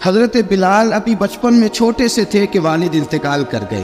حضرت بلال ابھی بچپن میں چھوٹے سے تھے کہ والد انتقال کر گئے.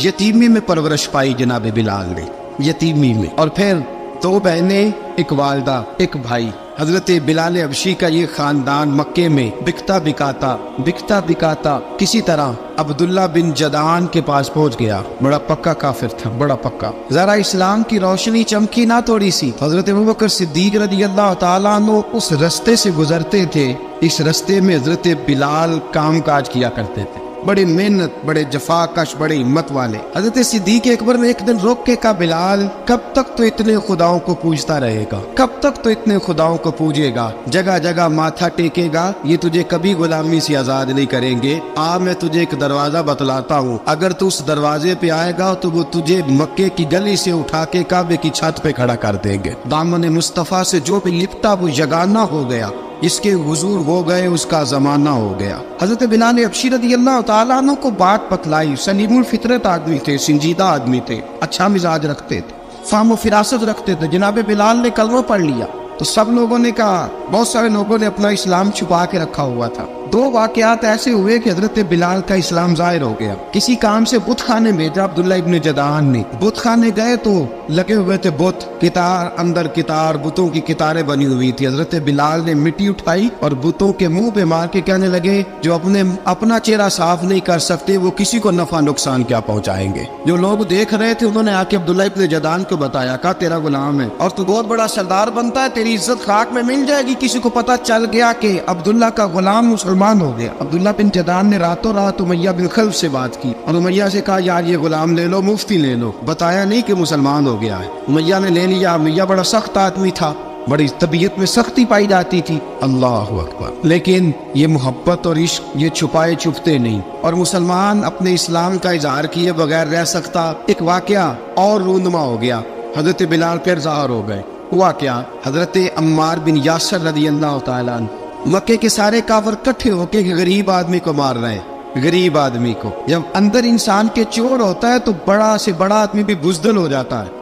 یتیمی میں پرورش پائی جناب بلال نے، یتیمی میں. اور پھر 2 بہنیں، ایک والدہ، ایک بھائی. حضرت بلال حبشی کا یہ خاندان مکے میں بکتا بکاتا کسی طرح عبداللہ بن جدعان کے پاس پہنچ گیا. بڑا پکا کافر تھا، بڑا پکا. ذرا اسلام کی روشنی چمکی نہ تھوڑی سی. حضرت ابوبکر صدیق رضی اللہ تعالیٰ عنہ اس رستے سے گزرتے تھے. اس رستے میں حضرت بلال کام کاج کیا کرتے تھے، بڑے محنت، بڑے جفاکش، بڑے ہمت والے. حضرت صدیق اکبر نے ایک دن روک کے کہا، بلال کب تک تو اتنے خداؤں کو پوجتا رہے گا، کب تک تو اتنے خداؤں کو پوجے گا، جگہ جگہ ماتھا ٹیکے گا، یہ تجھے کبھی غلامی سے آزاد نہیں کریں گے. میں تجھے ایک دروازہ بتلاتا ہوں، اگر تو اس دروازے پہ آئے گا تو وہ تجھے مکے کی گلی سے اٹھا کے کعبے کی چھت پہ کھڑا کر دیں گے. دامن مصطفیٰ سے جو بھی لپٹا وہ یگانہ ہو گیا، اس کے حضور ہو گئے، اس کا زمانہ ہو گیا. حضرت بلال حبشی رضی اللہ تعالیٰ عنہ کو بات بتلائی. سلیم الفطرت آدمی تھے، سنجیدہ آدمی تھے، اچھا مزاج رکھتے تھے، فہم و فراست رکھتے تھے. جناب بلال نے کلمہ پڑھ لیا تو سب لوگوں نے کہا، بہت سارے لوگوں نے اپنا اسلام چھپا کے رکھا ہوا تھا. 2 واقعات ایسے ہوئے کہ حضرت بلال کا اسلام ظاہر ہو گیا. کسی کام سے بت خانے بھیجا عبداللہ ابن جدعان نے. بت خانے گئے تو لگے ہوئے تھے بت، کتار اندر کتار، بتوں کی کتاریں بنی ہوئی تھی. حضرت بلال نے مٹی اٹھائی اور بتوں کے منہ پہ مار کے کہنے لگے، جو اپنا چہرہ صاف نہیں کر سکتے وہ کسی کو نفع نقصان کیا پہنچائیں گے. جو لوگ دیکھ رہے تھے انہوں نے آ کے عبداللہ ابن جدعان کو بتایا، کہا تیرا غلام ہے اور تو بہت بڑا سردار بنتا ہے، تیری عزت خاک میں مل جائے گی. کسی کو پتہ چل گیا کہ عبداللہ کا غلام مسلمان ہو گیا. عبداللہ بن جدعان نے راتوں رات امیہ بن خلف سے بات کی اور امیہ سے کہا، یار یہ غلام لے لو، مفتی لے لو. بتایا نہیں کہ مسلمان ہو گیا ہے. امیہ نے لے لیا. امیہ بڑا سخت آدمی تھا، بڑی طبیعت میں سختی پائی جاتی تھی. اللہ اکبر. لیکن یہ محبت اور عشق یہ چھپائے چھپتے نہیں، اور مسلمان اپنے اسلام کا اظہار کیے بغیر رہ سکتا. ایک واقعہ اور رونما ہو گیا. حضرت بلال پھر ظاہر ہو گئے. ہوا کیا؟ حضرت عمار بن یاسر رضی اللہ تعالیٰ عنہ، مکے کے سارے کافر کٹھے ہو کے غریب آدمی کو مار رہے ہیں. غریب آدمی کو جب اندر انسان کے چور ہوتا ہے تو بڑا سے بڑا آدمی بھی بزدل ہو جاتا ہے.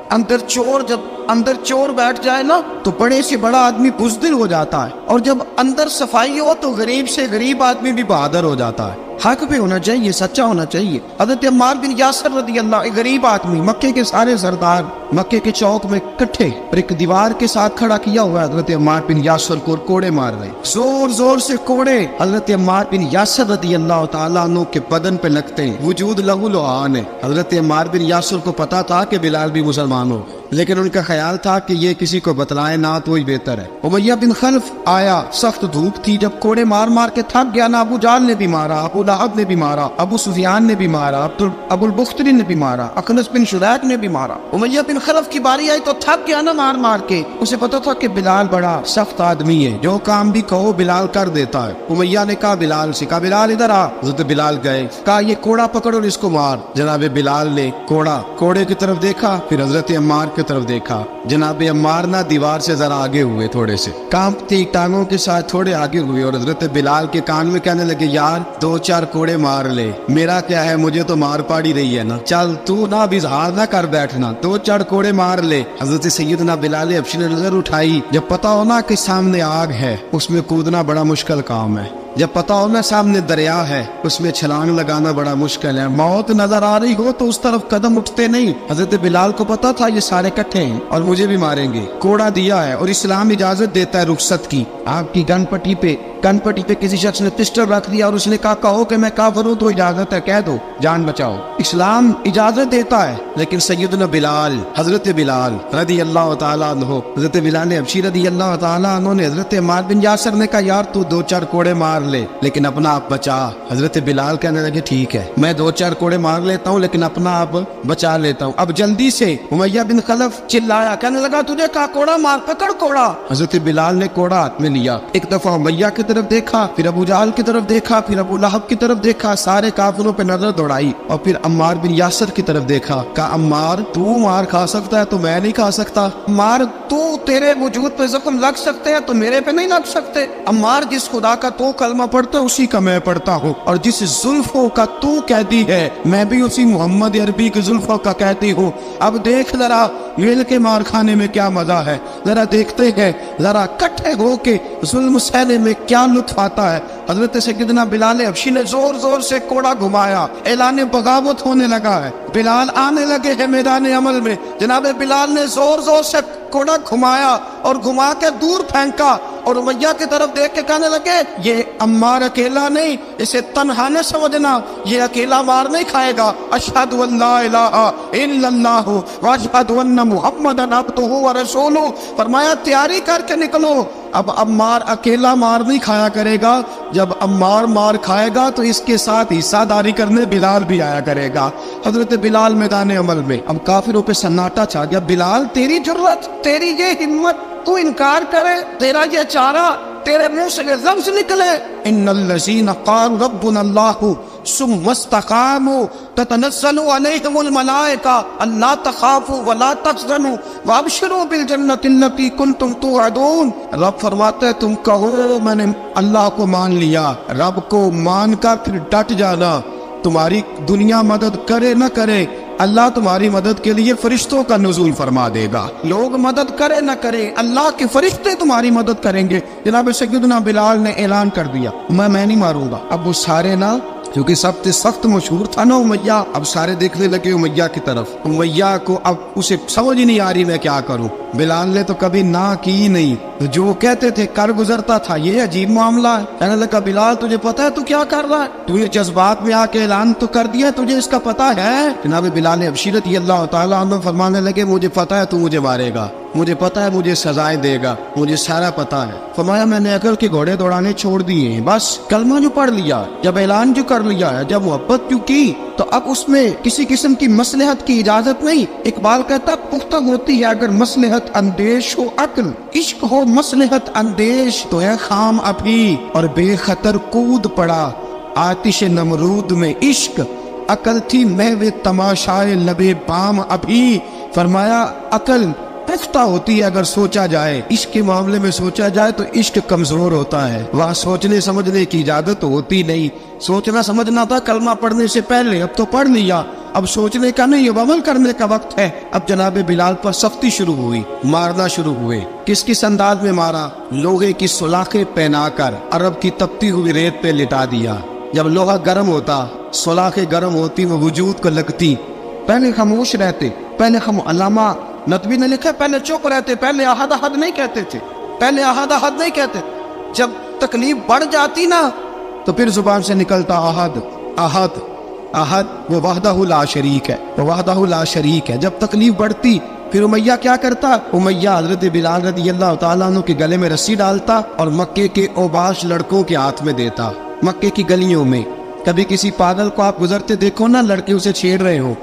جب اندر چور بیٹھ جائے نا تو بڑے سے بڑا آدمی بزدل ہو جاتا ہے، اور جب اندر صفائی ہو تو غریب سے غریب آدمی بھی بہادر ہو جاتا ہے. حق پہ ہونا چاہیے، سچا ہونا چاہیے. حضرت عمار بن یاسر رضی اللہ، ایک غریب آدمی، مکے کے سارے سردار مکے کے چوک میں کٹھے اور ایک دیوار کے ساتھ کھڑا کیا ہوا ہے. حضرت عمار بن یاسر کو کوڑے مار رہے، زور زور سے کوڑے حضرت عمار بن یاسر رضی اللہ تعالیٰ عنہ کے بدن پہ لگتے ہیں. وجود لہو لعان ہے. حضرت عمار بن یاسر کو پتا تھا کہ بلال بھی مسلمان ہو، لیکن ان کا خیال تھا کہ یہ کسی کو بتلائے نہ تو ہی بہتر ہے. امیہ بن خلف آیا، سخت دھوپ تھی، جب کوڑے مار مار کے تھک گیا نا، ابو جال نے بھی مارا، ابو لہب نے بھی مارا، ابو سفیان نے بھی مارا، ابو البختری نے بھی مارا، اخنس بن شریک نے بھی مارا. امیہ بن خلف کی باری آئی تو تھک گیا نا مار مار کے. اسے پتا تھا کہ بلال بڑا سخت آدمی ہے، جو کام بھی کہو بلال کر دیتا ہے. امیہ نے کہا بلال سے، کہا بلال ادھر آ. حضرت بلال گئے، کہا یہ کوڑا پکڑ اور اس کو مار. جناب بلال نے کوڑے کی طرف دیکھا، پھر حضرت عمار کی طرف دیکھا. جناب عمار نہ دیوار سے ذرا آگے ہوئے، تھوڑے سے کانپتی ٹانگوں کے ساتھ تھوڑے آگے ہوئے، اور حضرت بلال کے کان میں کہنے لگے، یار 2-4 کوڑے مار لے، میرا کیا ہے، مجھے تو مار پاڑی رہی ہے نا، چل تو نہ اب اظہار نہ کر بیٹھنا، 2-4 کوڑے مار لے. حضرت سیدنا بلال حبشی نے نظر اٹھائی. جب پتا ہونا کہ سامنے آگ ہے اس میں کودنا بڑا مشکل کام ہے. جب پتا ہو نا سامنے دریا ہے اس میں چھلانگ لگانا بڑا مشکل ہے. موت نظر آ رہی ہو تو اس طرف قدم اٹھتے نہیں. حضرت بلال کو پتا تھا یہ سارے کٹھے ہیں اور مجھے بھی ماریں گے. کوڑا دیا ہے اور اسلام اجازت دیتا ہے رخصت کی. آپ کی گن پٹی پہ کسی شخص نے پسٹل رکھ دیا اور اس نے کہا کہو کہ میں کافر ہوں تو اجازت ہے، کہہ دو، جان بچاؤ. اسلام اجازت دیتا ہے. لیکن سیدنا بلال، حضرت بلال رضی اللہ تعالیٰ عنہ، حضرت بلال حبشی رضی اللہ تعالیٰ عنہ نے حضرت عمار بن یاسر نے کہا، یار تو 2-4 کوڑے مار لے لیکن اپنا آپ بچا. حضرت بلال کہنے لگے ٹھیک ہے، میں 2-4 کوڑے مار لیتا ہوں لیکن اپنا آپ بچا لیتا ہوں. اب جلدی سے امیہ بن خلف چلایا، کہنے لگا تجھے کہا کوڑا مار، پکڑ کوڑا. حضرت بلال نے کوڑا ہاتھ میں لیا، ایک دفعہ امیہ کی طرف دیکھا، پھر ابو جہل کی طرف دیکھا، پھر ابو لہب کی طرف دیکھا، سارے کافروں پہ نظر دوڑائی، اور پھر عمار بن یاسر کی طرف دیکھا. کہا عمار تو مار کھا سکتا ہے تو میں نہیں کھا سکتا. عمار تیرے وجود پہ زخم لگ سکتے ہیں تو میرے پہ نہیں لگ سکتے. عمار جس خدا کا تو کلمہ پڑھتا ہے اسی کا میں پڑھتا ہوں، اور جس زلفوں کا تو کہتی ہے میں بھی اسی محمد عربی کی زلفوں کا کہتی ہوں. اب دیکھ ذرا मिल के मार खाने में क्या मजा है, जरा देखते हैं जरा इकट्ठे होके जुल्म सहने में क्या लुत्फ आता है। हजरत सैयदना बिलाल हबशी ने जोर जोर से कोड़ा घुमाया, ऐलान बगावत होने लगा है, बिलाल आने लगे हैं मैदान अमल में। जनाब बिलाल ने जोर जोर से कोड़ा घुमाया और घुमा के दूर फेंका और उमैया की तरफ देख के कहने लगे, ये अम्मार अकेला नहीं, इसे तन्हा न समझना, ये अकेला मार नहीं खाएगा। अशहदु अल्ला इलाहा इल्लल्लाहु व अशहदु अन्ना मुहम्मदन अब्दुहु व रसूलुहु। फरमाया तैयारी करके निकलो, अब अम्मार अकेला मार नहीं खाया करेगा, जब अम्मार मार खाएगा तो इसके साथ हिस्सादारी करने बिलाल भी आया करेगा। हजरत बिलाल मैदान अमल में, अब काफिरों पे सन्नाटा छा गया। बिलाल तेरी जुर्रत, तेरी ये हिम्मत, तू इनकार करे, तेरा ये चारा, तेरे मुंह से लफ्ज निकले, इन्नल्लज़ीना क़ालू रब्बुनल्लाहु सुम्मा इस्तक़ामू ततनज़्ज़लु अलैहिमुल मलाइका अल्ला तख़ाफ़ू वला तहज़नू वअबशिरू बिल जन्नति अल्लती कुन्तुम तुअदून। रब फरमाते हैं तुम कहो मैंने अल्लाह को मान लिया, रब को मान कर फिर डट जाना, तुम्हारी दुनिया मदद करे न करे, अल्लाह तुम्हारी मदद के लिए फरिश्तों का नुज़ूल फरमा देगा। लोग मदद करे न करे, अल्लाह के फरिश्ते तुम्हारी मदद करेंगे। जनाब सैयदना बिलाल ने ऐलान कर दिया, मैं नहीं मारूंगा। अब वो सारे ना, क्योंकि सबसे सख्त मशहूर था ना उमैया, अब सारे देखने लगे उमैया की तरफ। उमैया को अब उसे समझ ही नहीं आ रही मैं क्या करूं। बिलाल ने तो कभी ना की नहीं, तो जो कहते थे कर गुजरता था। ये अजीब मामला है। कहने लगा बिलाल तुझे पता है तू क्या कर रहा है, तू ये जज्बात में आके ऐलान तो कर दिया, तुझे इसका पता है। जनाब बिलाल हबशी रज़ियल्लाहु ताला अन्हु फरमाने लगे मुझे पता है तू मुझे मारेगा, मुझे पता है मुझे सजाएं देगा, मुझे सारा पता है। फरमाया मैंने अकल के घोड़े दौड़ाने छोड़ दिए हैं, बस कलमा जो पढ़ लिया, जब ऐलान जो कर लिया है, जब मोहब्बत जो की, तो अब उसमें किसी किस्म की मसलहत की इजाजत नहीं। इकबाल कहता पुख्ता होती है अगर मसलहत अंदेश हो अक्ल, इश्क हो मसलहत अंदेश तो है खाम अभी और बेखतर कूद पड़ा आतिश नमरूद में इश्क, अकल थी महवे तमाशाए लबे बाम अभी। फरमाया अकल पुख्ता होती है अगर सोचा जाए, इश्क के मामले में सोचा जाए तो इश्क कमजोर होता है, वहाँ सोचने समझने की इजाजत होती नहीं। सोचना समझना था कलमा पढ़ने से पहले, अब तो पढ़ लिया, अब सोचने का नहीं, अब अमल करने का वक्त है। अब जनाब बिलाल पर सख्ती शुरू हुई, मारना शुरू हुए। किस किस अंदाज में मारा, लोहे की सुलाखें पहनाकर अरब की तपती हुई रेत पे लिटा दिया। जब लोहा गर्म होता, सुलाखें गर्म होती, वो वजूद को लगती। पहले खामोश रहते, पहले हम अलामा नदवी ने लिखा पहले चुप रहते, पहले अहद अहद नहीं कहते थे, पहले अहद अहद नहीं कहते। जब तकलीफ बढ़ जाती ना तो फिर जुबान से निकलता अहद अहद अहद, वो वहदहु ला शरीक है, वो वहदहु ला शरीक है। जब तकलीफ बढ़ती फिर उमैया क्या करता, उमैया हजरत बिलाल रज़ियल्लाहु ताला अन्हु के गले में रस्सी डालता और मक्के के ओबाश लड़कों के हाथ में देता। मक्के की गलियों में कभी किसी पागल को आप गुजरते देखो ना, लड़के उसे छेड़ रहे हो,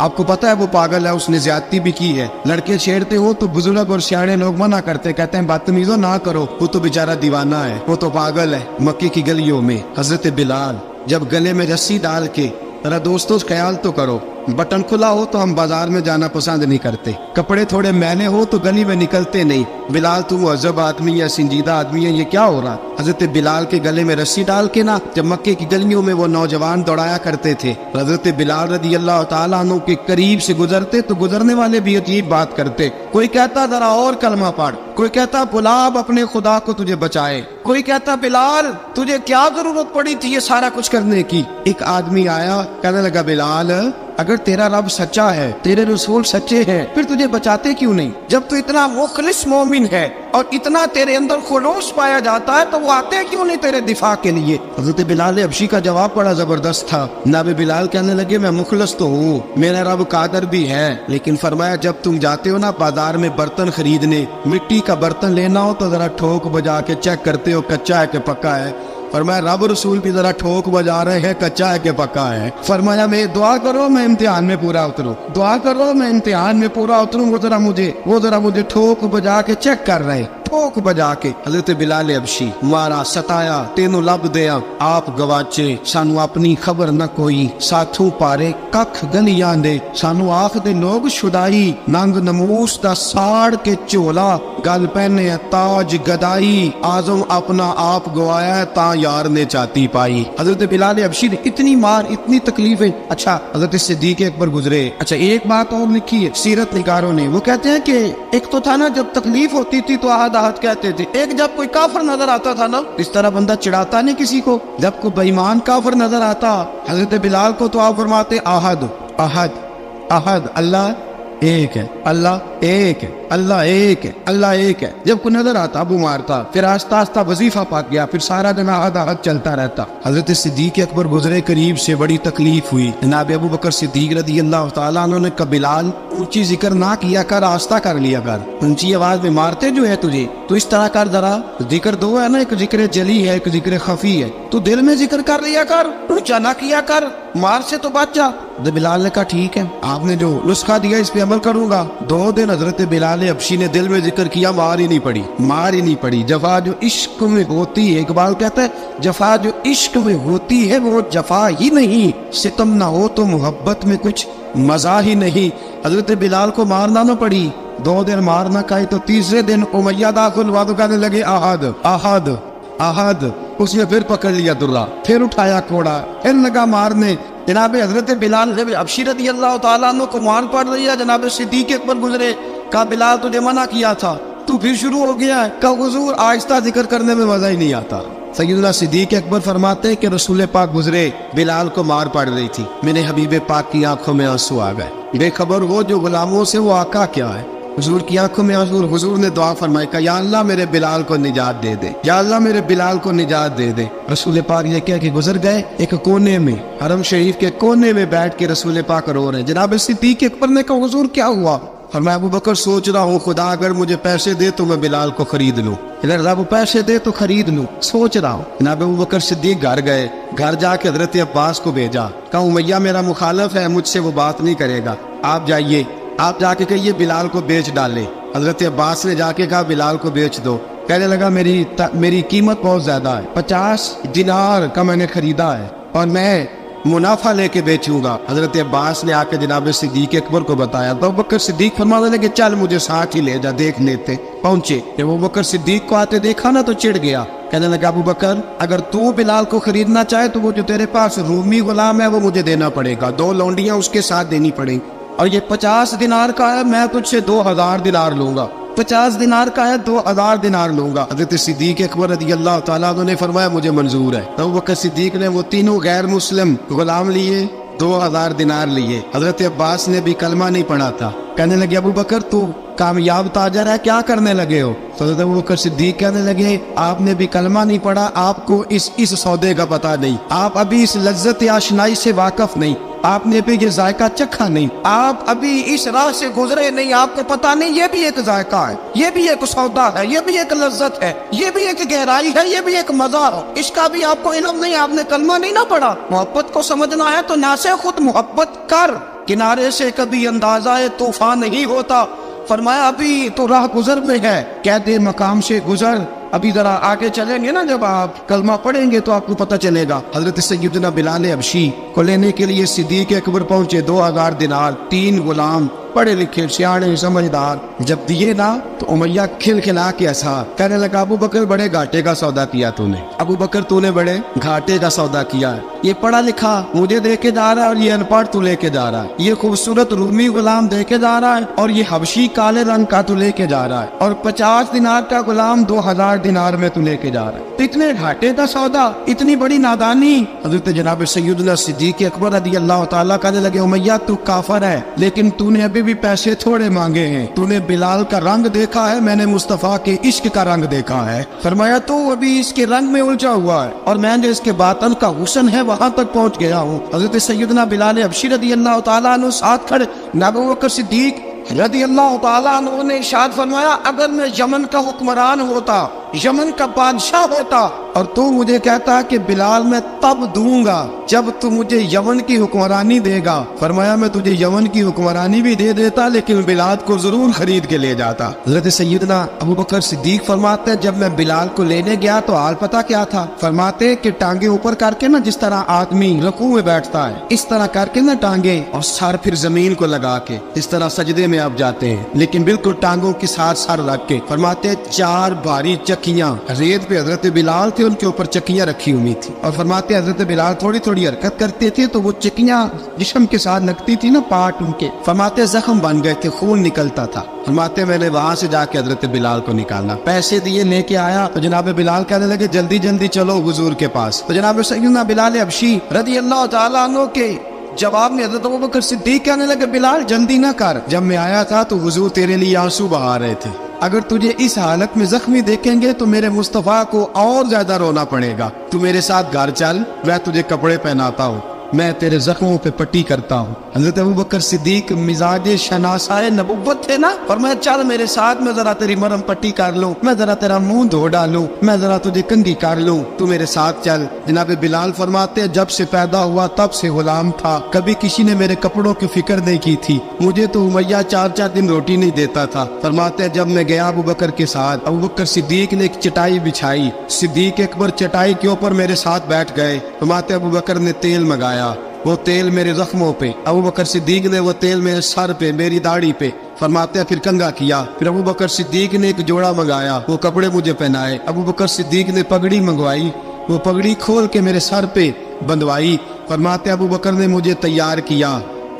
आपको पता है वो पागल है, उसने ज्यादती भी की है, लड़के छेड़ते हो तो बुजुर्ग और सियाने लोग मना करते, कहते हैं बदतमीजों ना करो, वो तो बेचारा दीवाना है, वो तो पागल है। मक्के की गलियों में हजरत बिलाल जब गले में रस्सी डाल के, जरा दोस्तों ख्याल तो करो, बटन खुला हो तो हम बाजार में जाना पसंद नहीं करते, कपड़े थोड़े मैले हो तो गली में निकलते नहीं। बिलाल तू मुअज़्ज़ब आदमी है, संजीदा आदमी है, ये क्या हो रहा। हजरत बिलाल के गले में रस्सी डाल के ना जब मक्के की गलियों में वो नौजवान दौड़ाया करते थे, हजरत बिलाल रज़ियल्लाहु ताला अन्हु के करीब से गुजरते तो गुजरने वाले भी अजीब बात करते। कोई कहता जरा और कलमा पढ़, कोई कहता बुला अब अपने खुदा को तुझे बचाए, कोई कहता बिलाल तुझे क्या जरूरत पड़ी थी ये सारा कुछ करने की। एक आदमी आया, कहने लगा बिलाल अगर तेरा रब सच्चा है, तेरे रसूल सच्चे हैं, फिर तुझे बचाते क्यों नहीं। जब तू इतना मुखलिस मोमिन है और इतना तेरे अंदर खुलूस पाया जाता है तो वो आते क्यों नहीं तेरे दिफा के लिए। हज़रत बिलाल हबशी का जवाब बड़ा जबरदस्त था। नाबे बिलाल कहने लगे मैं मुखलिस तो हूँ, मेरा रब कादर भी है, लेकिन फरमाया जब तुम जाते हो ना बाजार में बर्तन खरीदने, मिट्टी का बर्तन लेना हो तो जरा ठोक बजा के चेक करते हो कच्चा है कि पक्का है। फरमाया रब रसूल भी जरा ठोक बजा रहे हैं कच्चा है कि पक्का है। फरमाया मैं दुआ करो मैं इम्तिहान में पूरा उतरूं, दुआ करो मैं इम्तिहान में पूरा उतरूं, वो जरा मुझे ठोक बजा के चेक कर रहे। ठोक बजा के हजरत बिलाल अबशी मारा सताया तेनों लब दिया आप गवाचे सानू अपनी खबर न कोई साथों पारे कख गलियां दे सानू आख दे लोग शुदाई नंग नमूस दा साड़ के झोला गल पहने ताज गदाई आजम अपना आप गवाया ता यार ने चाती पाई। हजरत बिलाल अबशी ने इतनी मार इतनी तकलीफें। अच्छा हजरत सिद्दीक अकबर गुजरे। अच्छा एक बात और लिखी है सीरत निगारों ने, वो कहते हैं कि एक तो था ना जब तकलीफ होती थी तो आहद आहद कहते थे, एक जब कोई काफिर नजर आता था ना इस तरह बंदा चिढ़ाता नहीं किसी को, जब कोई बेईमान काफिर नजर आता हजरत बिलाल को तो आप फरमाते आहद आहद आहद, अल्लाह एक है, अल्लाह एक है, अल्लाह एक है, अल्लाह एक है। जब को नजर आता अबू मारता, फिर आस्ता आस्ता वजीफा पाक गया, फिर सारा दिन आहद आहद चलता रहता। हजरत सिद्दीक अकबर गुजरे करीब से, बड़ी तकलीफ हुई। जनाब अबू बकर सिद्दीक रज़ी अल्लाह तआला अन्हु ने कहा बिलाल ऊंची जिक्र ना किया कर, आस्ता कर लिया कर, ऊंची आवाज में मारते जो है तुझे तो इस तरह कर, जरा जिक्र दो है ना, एक जिक्र जली है एक जिक्र खफी है, तू दिल में जिक्र कर लिया कर, ऊंचा ना किया कर, मार से तो बच जा। बिलाल ने कहा ठीक है, आपने जो नुस्खा दिया इस पे अमल करूंगा। 2 दिन हजरत बिलाल अबशी ने दिल में जिक्र किया, मार ही नहीं पड़ी, मार ही नहीं पड़ी। जफा जो इश्क में होती है, इकबाल कहता है जफा जो इश्क में होती है वो जफा ही नहीं, सितम ना हो तो मोहब्बत में कुछ मजा ही नहीं। हजरत बिलाल को मारना न पड़ी, 2 दिन मार ना खाई तो तीसरे दिन उमैया दाखिल हुआ तो कहने लगे आहद आहद आहद। उसने फिर पकड़ लिया दुर्रा, फिर उठाया कोड़ा, फिर लगा मारने। जनाब हजरत बिलाल अबशी रज़ी अल्लाह तआला अन्हु को मार पड़ रही है। जनाब सिद्दीक अकबर गुजरे, कहा बिलाल तुझे मना किया था, तू फिर शुरू हो गया है। कहा हुजूर आहिस्ता जिक्र करने में मजा ही नहीं आता। सैयदना सिद्दीक अकबर फरमाते हैं कि रसूल पाक गुजरे, बिलाल को मार पड़ रही थी, मेरे हबीब पाक की आंखों में आंसू आ गए, बेखबर हो जो गुलामों से वो आका क्या है। हुजूर की आंखों में आंसू, हुजूर ने दुआ फरमाई, कहा या अल्लाह मेरे बिलाल को निजात दे दे, या अल्लाह मेरे बिलाल को निजात दे दे। रसूल पाक ये कह के गुजर गए। एक कोने में, हरम शरीफ के कोने में बैठ के रसूल पाक रो रहे हैं। जनाब सिद्दीक अकबर ने कहा हुजूर क्या हुआ? और मैं अबू बकर सोच रहा हूँ खुदा अगर मुझे पैसे दे तो मैं बिलाल को खरीद लूँ, इधर रब पैसे दे तो खरीद लूँ, सोच रहा हूँ। जनाब अबू बकर सिद्दीक घर गए, घर जाके हजरत अब्बास को भेजा, कहा उमैया मेरा मुखालफ है, मुझसे वो बात नहीं करेगा, आप जाइए, आप जाके कहिए बिलाल को बेच डाले। हजरत अब्बास ने जाके कहा बिलाल को बेच दो। कहने लगा मेरी कीमत बहुत ज्यादा है, 50 दिनार का मैंने खरीदा है और मैं मुनाफा लेके बेचूंगा। हजरत अब्बास ने आके जनाब सिद्दीक अकबर को बताया तो अबू बकर सिद्दीक फरमाने लगे चल मुझे साथ ही ले जा, देख लेते। पहुंचे, जब अबू बकर सिद्दीक को आते देखा ना तो चिढ़ गया, कहने लगा अबू बकर अगर तू बिलाल को खरीदना चाहे तो वो जो तेरे पास रूमी गुलाम है वो मुझे देना पड़ेगा, 2 लौंडियां उसके साथ देनी पड़ेगी, और ये 50 दिनार का है, मैं तुझसे 2000 दिनार लूंगा, 50 दिनार का है 2000 दिनार लूंगा। हजरत सिद्दीक अकबर रज़ी अल्लाह तआला अन्हु ने फरमाया मुझे मंजूर है। तो अबू बकर सिद्दीक ने वो तीनों गैर मुस्लिम गुलाम लिए, 2000 दिनार लिए। हजरत अब्बास ने भी कलमा नहीं पढ़ा था। कहने लगे अबू बकर तू कामयाब ताजर है, क्या करने लगे हो? तो हजरत अबू बकर सिद्दीक कहने लगे आपने भी कलमा नहीं पढ़ा, आपको इस सौदे का पता नहीं, आप अभी इस लज्जत आशनाई से वाकफ नहीं, आपने भी ये जायका चखा नहीं, आप अभी इस राह से गुजरे नहीं, आपको पता नहीं ये भी एक जायका है, ये भी एक सौदा है, ये भी एक लज्जत है, ये भी एक गहराई है, ये भी एक मजा है, इसका भी आपको इल्म नहीं, आपने कलमा नहीं ना पढ़ा। मोहब्बत को समझना है तो ना से खुद मोहब्बत कर, किनारे से कभी अंदाजा तूफान नहीं होता। फरमाया अभी तो राह गुजर में है, कहते मकाम से गुजर, अभी जरा आगे चलेंगे ना, जब आप कलमा पढ़ेंगे तो आपको पता चलेगा। हजरत सैयदना बिलाल अबशी को लेने के लिए सिद्दीक अकबर पहुंचे, 2000 दिनार, 3 गुलाम, पढ़े लिखे सियाने समझदार। जब दिए ना तो उमैया खिलखिला के हंसा, कहने लगा अबू बकर बड़े घाटे का सौदा किया तूने, अबू बकर तूने बड़े घाटे का सौदा किया है, ये पढ़ा लिखा मुझे दे के जा रहा है और ये अनपढ़ तू लेके जा रहा है, ये खूबसूरत रूमी गुलाम दे के जा रहा है और ये हबशी काले रंग का तू लेके जा रहा है, और 50 दिनार का गुलाम 2000 दिनार में तू लेके जा रहा है, तो इतने घाटे का सौदा, इतनी बड़ी नादानी। हजरत जनाब सैयदना सिद्दीक अकबर रज़ी अल्लाह तआला कहने लगे उमैया तू काफर है, लेकिन तूने अभी भी पैसे थोड़े मांगे हैं, तूने बिलाल का रंग देखा है, मैंने मुस्तफा के इश्क का रंग देखा है। फरमाया तू अभी इसके रंग में उलझा हुआ है और मैंने इसके बातन का हुस्न है वहां तक पहुंच गया हूँ। हजरत सैयदना बिलाल अबशी रज़ी अल्लाह तआला अन्हु साथ खड़े, अबू बकर सिद्दीक रज़ी अल्लाह तआला अन्हु ने इरशाद फरमाया अगर मैं यमन का हुक्मरान होता यमन का बादशाह होता और तू मुझे कहता कि बिलाल मैं तब दूंगा जब तू मुझे यमन की हुक्मरानी देगा। फरमाया मैं तुझे यमन की हुक्मरानी भी दे देता लेकिन बिलाल को जरूर खरीद के ले जाता। हज़रत सैयदना अबू बकर सिद्दीक फरमाते जब मैं बिलाल को लेने गया तो हाल पता क्या था। फरमाते कि टांगे ऊपर करके ना जिस तरह आदमी रुकू में बैठता है इस तरह करके ना टांगे और सर फिर जमीन को लगा के इस तरह सजदे में आप जाते हैं, लेकिन बिल्कुल टांगों के साथ सर रख के। फरमाते 4 भारी चक्कियां रेत पे हजरत बिलाल थे उनके ऊपर चक्कियां रखी हुई थी और फरमाते हजरत बिलाल थोड़ी थोड़ी हरकत करते थे तो वो चक्कियां जिस्म के साथ लगती थी ना पार्ट उनके। फरमाते जख्म बन गए थे, खून निकलता था। फरमाते मैंने वहां से जाके हजरत बिलाल को निकाला, पैसे दिए लेके आया तो जनाब बिलाल कहने लगे जल्दी जल्दी चलो हुजूर के पास। तो जनाब सैयदना बिलाल हबशी रज़ी अल्लाह तआला अन्हु के जवाब में हज़रत अबू बकर सिद्दीक कहने लगे बिलाल जल्दी ना कर, जब मैं आया था तो हुजूर तेरे लिए आंसू बहा रहे थे, अगर तुझे इस हालत में जख्मी देखेंगे तो मेरे मुस्तफा को और ज्यादा रोना पड़ेगा। तू मेरे साथ घर चल, मैं तुझे कपड़े पहनाता हूँ, मैं तेरे जख्मों पे पट्टी करता हूँ। हज़रत अबू बकर सिद्दीक मिजाज शनासाए नबुव्वत थे ना, और मैं चल मेरे साथ, मैं जरा तेरी मरहम पट्टी कर लूँ, मैं जरा तेरा मुंह धो डालूं, मैं जरा तुझे कंघी कर लूँ, तू मेरे साथ चल। जनाब बिलाल फरमाते जब से पैदा हुआ तब से गुलाम था, कभी किसी ने मेरे कपड़ों की फिक्र नहीं की थी, मुझे तो उमैया 4-4 दिन रोटी नहीं देता था। फरमाते जब मैं गया अबू बकर के साथ, अबू बकर सिद्दीक ने एक चटाई बिछाई, सिद्दीक अकबर चटाई के ऊपर मेरे साथ बैठ गए। फरमाते अबू बकर ने तेल मंगाया, वो तेल मेरे जख्मों पे, अबू बकर सिद्दीक ने वो तेल मेरे सर पे, मेरी दाढ़ी पे, फरमाते फिर कंघा किया। फिर अबू बकर सिद्दीक ने एक जोड़ा मंगाया, वो कपड़े मुझे पहनाए। अबू बकर सिद्दीक ने पगड़ी मंगवाई, वो पगड़ी खोल के मेरे सर पे बंधवाई। फरमाते अबू बकर ने मुझे तैयार किया,